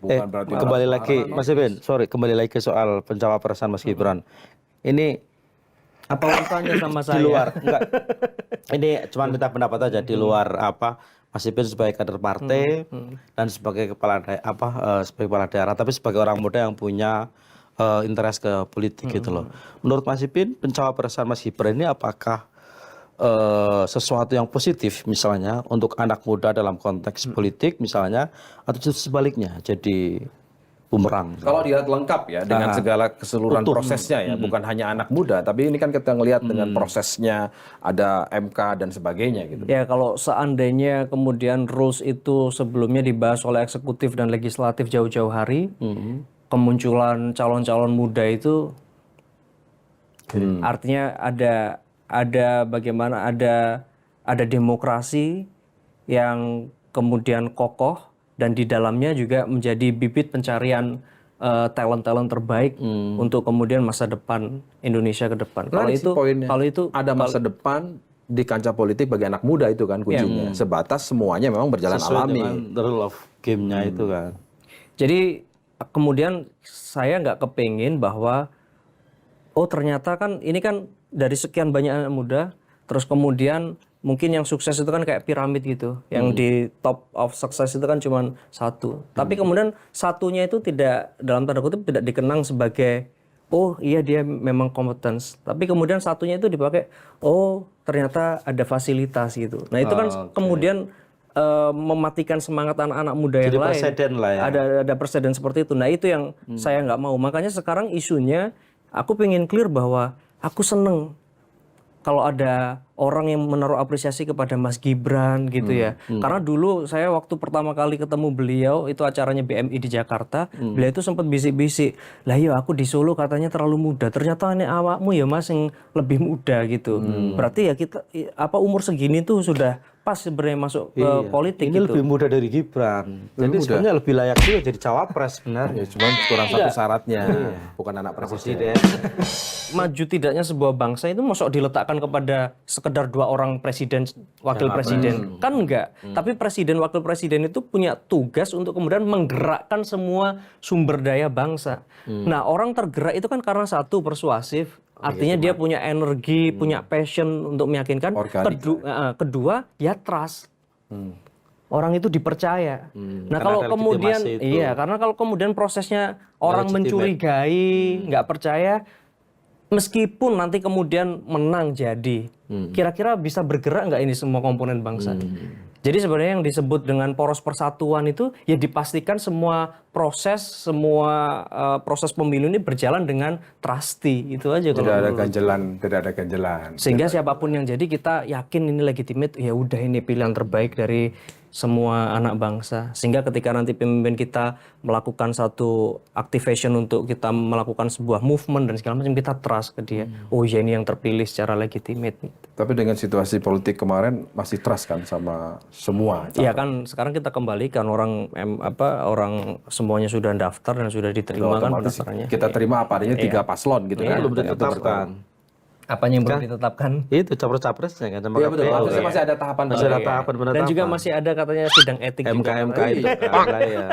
bukan berarti Kembali lagi, Mas Ibin, kembali lagi ke soal pencawapresan Mas Gibran. Ini Apa urusannya sama di saya? luar, enggak. Ini cuma minta pendapat aja di luar Mas Ibin sebagai kader partai dan sebagai sebagai kepala daerah, tapi sebagai orang muda yang punya interest ke politik gitu loh. Menurut Mas Ibin, pencawapresan Mas Gibran ini apakah sesuatu yang positif misalnya untuk anak muda dalam konteks politik misalnya, atau justru sebaliknya jadi bumerang? Kalau dilihat lengkap ya dengan segala keseluruhan prosesnya ya, bukan hanya anak muda, tapi ini kan kita ngelihat dengan prosesnya, ada MK dan sebagainya gitu. Ya kalau seandainya kemudian rules itu sebelumnya dibahas oleh eksekutif dan legislatif jauh-jauh hari, kemunculan calon-calon muda itu artinya ada bagaimana ada demokrasi yang kemudian kokoh dan di dalamnya juga menjadi bibit pencarian talent-talent terbaik untuk kemudian masa depan Indonesia ke depan. Kalau itu ada masa depan di kancah politik bagi anak muda itu kan kuncinya. Sebatas semuanya memang berjalan Sesuai alami. dengan the rule of game-nya itu kan. Jadi kemudian saya nggak kepingin bahwa ternyata kan ini kan dari sekian banyak anak muda, terus kemudian mungkin yang sukses itu kan kayak piramid gitu, yang di top of success itu kan cuma satu. Tapi kemudian satunya itu tidak, dalam tanda kutip, tidak dikenang sebagai iya dia memang kompetens. Tapi kemudian satunya itu dipakai, ternyata ada fasilitas gitu. Nah itu kan kemudian mematikan semangat anak-anak muda yang lain. Presiden lah ya. Ada presiden seperti itu. Nah itu yang saya nggak mau. Makanya sekarang isunya aku pengen clear bahwa aku seneng kalau ada orang yang menaruh apresiasi kepada Mas Gibran gitu ya. Karena dulu saya waktu pertama kali ketemu beliau itu acaranya BMI di Jakarta, beliau itu sempat bisik-bisik, "Lah iya aku di Solo katanya terlalu muda. Ternyata ini awakmu ya Mas yang lebih muda gitu." Berarti ya kita umur segini tuh sudah pas sebenarnya masuk ke politik ini gitu. lebih muda dari Gibran. Jadi sebenarnya lebih layak juga jadi cawapres sebenarnya. Cuma kurang satu syaratnya, bukan anak presiden. Maju tidaknya sebuah bangsa itu masuk diletakkan kepada sekedar 2 orang presiden, wakil presiden. Kan enggak. Tapi presiden, wakil presiden itu punya tugas untuk kemudian menggerakkan semua sumber daya bangsa. Nah, orang tergerak itu kan karena satu, persuasif. Artinya dia punya energi, punya passion untuk meyakinkan. Kedua, ya trust. Orang itu dipercaya. Nah, kalau kemudian karena kalau kemudian prosesnya orang mencurigai, nggak percaya, meskipun nanti kemudian menang jadi, kira-kira bisa bergerak nggak ini semua komponen bangsa? Jadi sebenarnya yang disebut dengan poros persatuan itu ya dipastikan semua proses pemilu ini berjalan dengan trusty, itu aja. Tidak ada ganjelan. Sehingga siapapun yang jadi kita yakin ini legitimate, ya udah ini pilihan terbaik dari semua anak bangsa. Sehingga ketika nanti pemimpin kita melakukan satu activation untuk kita melakukan sebuah movement dan segala macam, kita trust ke dia. Oh ya ini yang terpilih secara legitimate. Tapi dengan situasi politik kemarin masih trust kan sama semua. Iya kan sekarang kita kembalikan orang semuanya sudah daftar dan sudah diterima kan pendaftarannya. Kita terima apa adanya 3 paslon gitu kan. Belum ditetapkan. Apanya yang belum ditetapkan? Itu capres-capresnya kan. Iya betul. Masih ada tahapan. Masih ada tahapan penetapan. Dan juga masih ada katanya sidang etik MK itu kan. Ya.